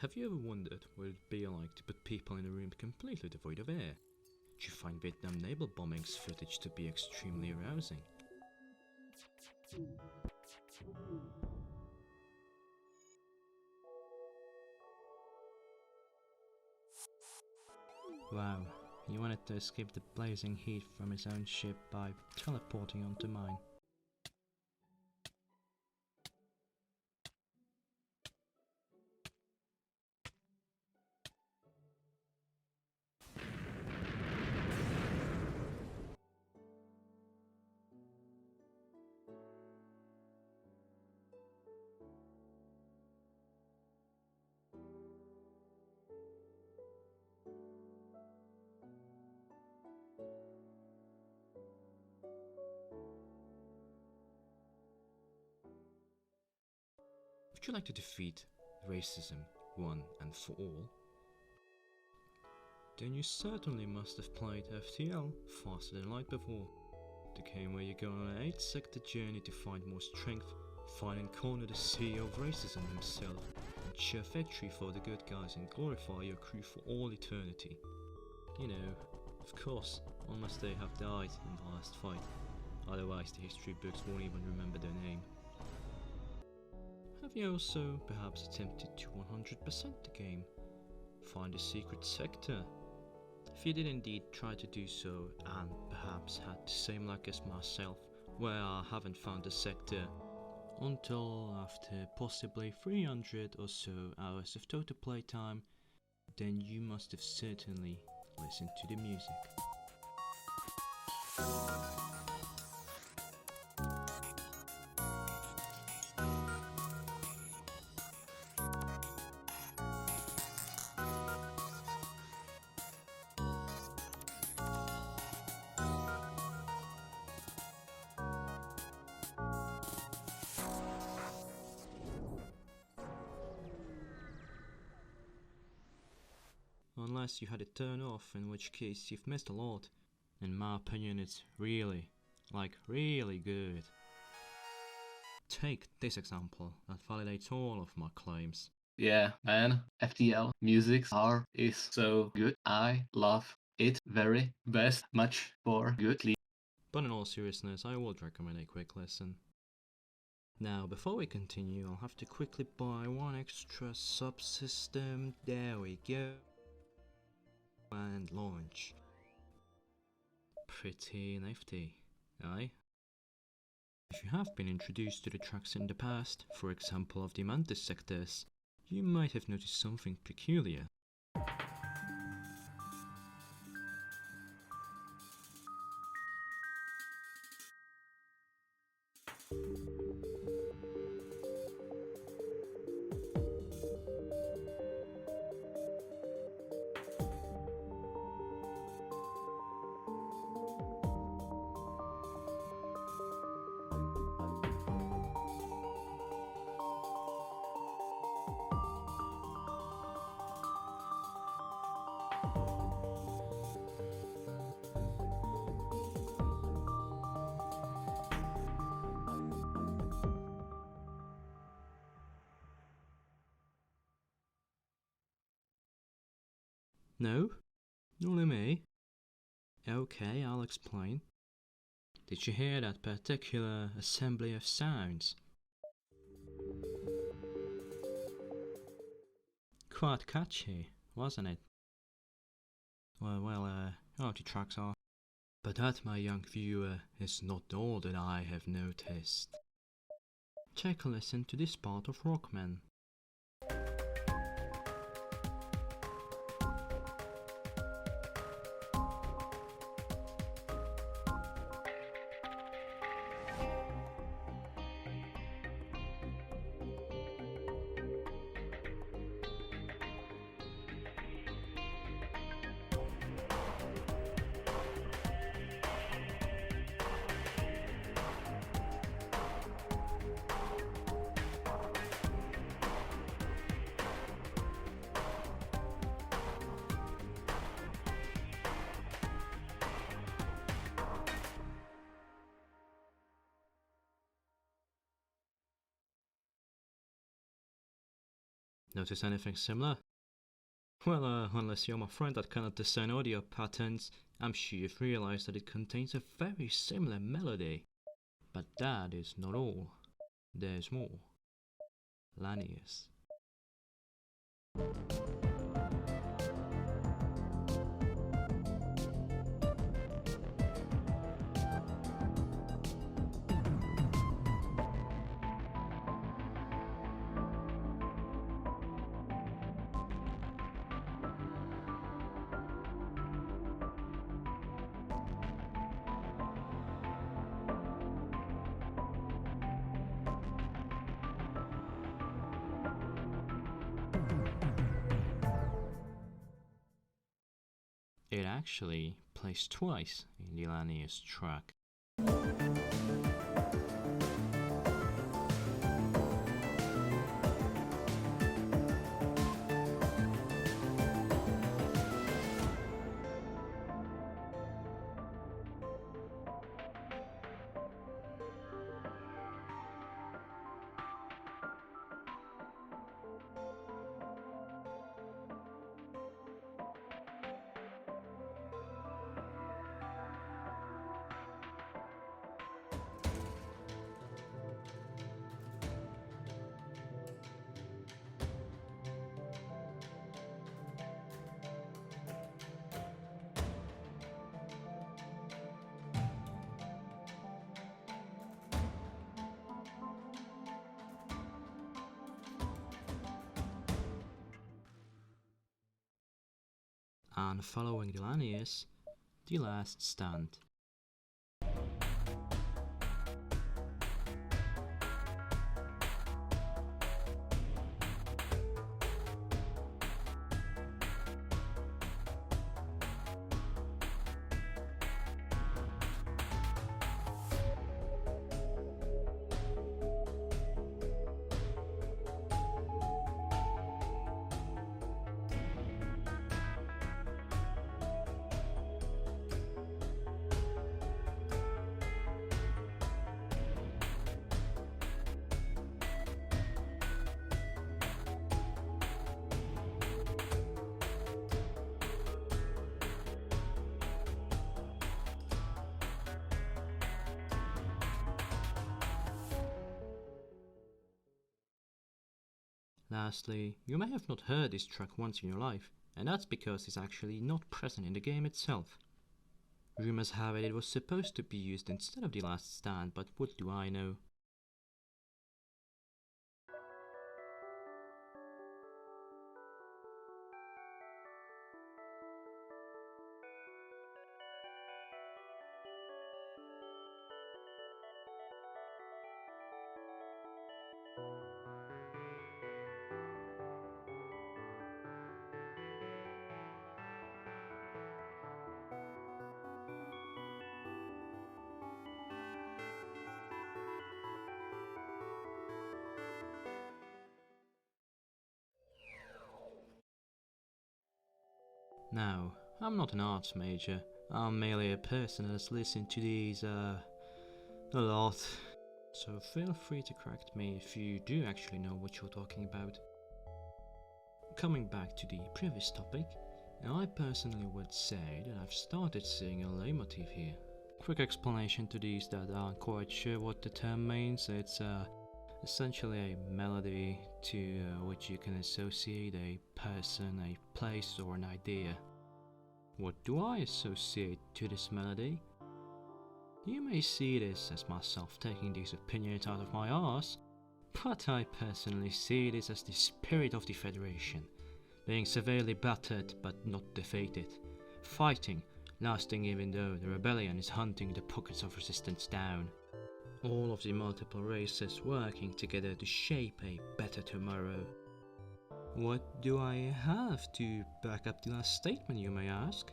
Have you ever wondered what it'd be like to put people in a room completely devoid of air? Do you find Vietnam naval bombings footage to be extremely arousing? Wow, he wanted to escape the blazing heat from his own ship by teleporting onto mine. Would you like to defeat racism one and for all? Then you certainly must have played FTL Faster Than Light before. The game where you go on an 8-sector journey to find more strength, find and corner the CEO of racism himself, and cheer victory for the good guys and glorify your crew for all eternity. You know, of course, unless they have died in the last fight, otherwise the history books won't even remember their name. Have you also perhaps attempted to 100% the game? Find a secret sector? If you did indeed try to do so and perhaps had the same luck as myself, where I haven't found a sector until after possibly 300 or so hours of total playtime, then you must have certainly listened to the music. Unless you had it turned off, in which case you've missed a lot. In my opinion, it's really good. Take this example that validates all of my claims. Yeah, man, FTL Musix is so good. I love it very best, much for goodly. But in all seriousness, I would recommend a quick listen. Now, before we continue, I'll have to quickly buy one extra subsystem. There we go. And launch. Pretty nifty, aye? If you have been introduced to the tracks in the past, for example of the Mantis sectors, you might have noticed something peculiar. No? Only me? Okay, I'll explain. Did you hear that particular assembly of sounds? Quite catchy, wasn't it? Well, all the tracks are. But that, my young viewer, is not all that I have noticed. Take a listen to this part of Rockman. Notice anything similar? Well, unless you're my friend that cannot discern audio patterns, I'm sure you've realized that it contains a very similar melody. But that is not all. There's more. Lanius. It actually plays twice in the Lanius track. And following the Lanius, The Last Stand. Lastly, you may have not heard this track once in your life, and that's because it's actually not present in the game itself. Rumors have it was supposed to be used instead of The Last Stand, but what do I know? Now, I'm not an arts major, I'm merely a person that's listened to these, a lot. So feel free to correct me if you do actually know what you're talking about. Coming back to the previous topic, I personally would say that I've started seeing a leitmotif here. Quick explanation to these that aren't quite sure what the term means. It's essentially a melody to which you can associate a person, a place, or an idea. What do I associate to this melody? You may see this as myself taking these opinions out of my arse, but I personally see this as the spirit of the Federation, being severely battered but not defeated, fighting, lasting even though the rebellion is hunting the pockets of resistance down. All of the multiple races working together to shape a better tomorrow. What do I have to back up the last statement, you may ask?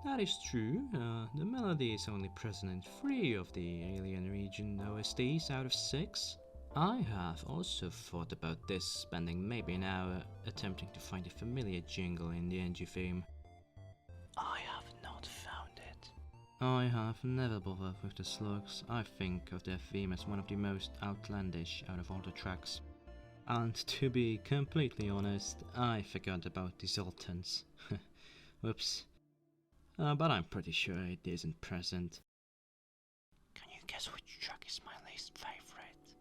That is true, the melody is only present in 3 of the Alien Region OSTs out of 6. I have also thought about this, spending maybe an hour attempting to find a familiar jingle in the NG theme. I have not found it. I have never bothered with the slugs. I think of their theme as one of the most outlandish out of all the tracks. And to be completely honest, I forgot about the Zoltans. Whoops. But I'm pretty sure it isn't present. Can you guess which track is my least favorite?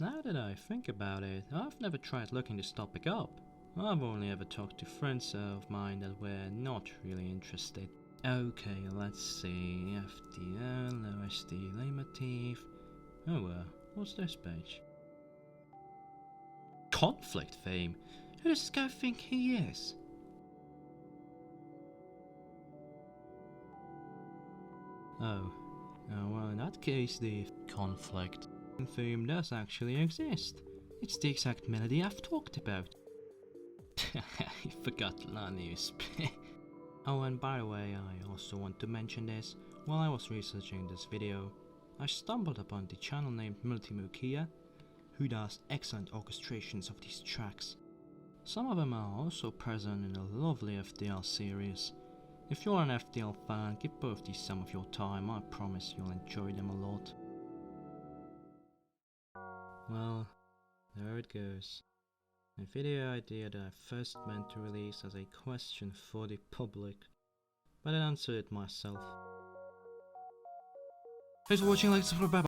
Now that I think about it, I've never tried looking this topic up. I've only ever talked to friends of mine that were not really interested. Okay, let's see. FTL, OST, leitmotif. Oh, what's this page? Conflict theme? Who does this guy think he is? Oh, well, in that case, the conflict theme does actually exist. It's the exact melody I've talked about. I forgot Lanius. Oh, and by the way, I also want to mention this. While I was researching this video, I stumbled upon the channel named Multimukia, who does excellent orchestrations of these tracks. Some of them are also present in the lovely FTL series. If you're an FTL fan, give both these some of your time, I promise you'll enjoy them a lot. Well, there it goes. A video idea that I first meant to release as a question for the public, but I answered it myself. Thanks for watching, like, subscribe, bye.